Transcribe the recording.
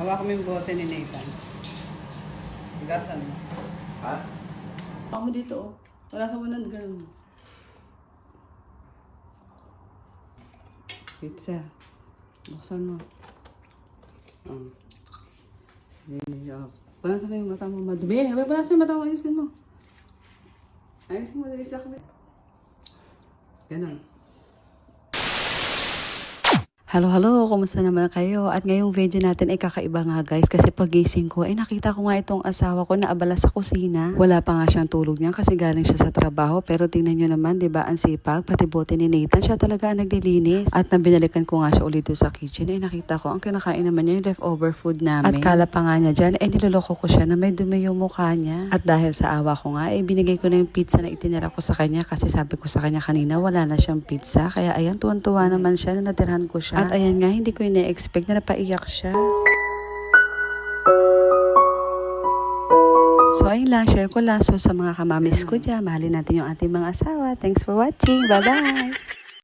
Hawa kami yung bote ni Nathan. Gasan mo. Ha? Ako mo dito, oh. Wala ka mo ganun. Pizza. Buksan mo. Panasan mo yung mata mo. Madumi. Panasan yung mata mo. Ayusin mo. Ayusin mo. Dalis na kami. Ganon. Hello, kumusta naman kayo? At ngayong video natin ay kakaiba nga guys kasi pagising ko ay nakita ko nga itong asawa ko na abala sa kusina. Wala pa nga siyang tulog niya kasi galing siya sa trabaho pero tingnan nyo naman, di ba, ang sipag, pati bote ni Nathan, siya talaga ang naglilinis. At nang binalikan ko nga siya ulit sa kitchen ay nakita ko ang kinakain naman niya yung leftover food namin. At kala pa nga niya dyan ay niloloko ko siya na may dumi yung mukha niya. At dahil sa awa ko nga ay binigay ko na yung pizza na itinira ko sa kanya kasi sabi ko sa kanya kanina wala na siyang pizza. Kaya ayan, tuwan-tuwa naman siya na natirhan ko siya. At ayan nga, hindi ko ina-expect na napaiyak siya. So ayun lang, share ko lang. So sa mga kamamis ko dyan, mahalin natin yung ating mga asawa. Thanks for watching. Bye-bye!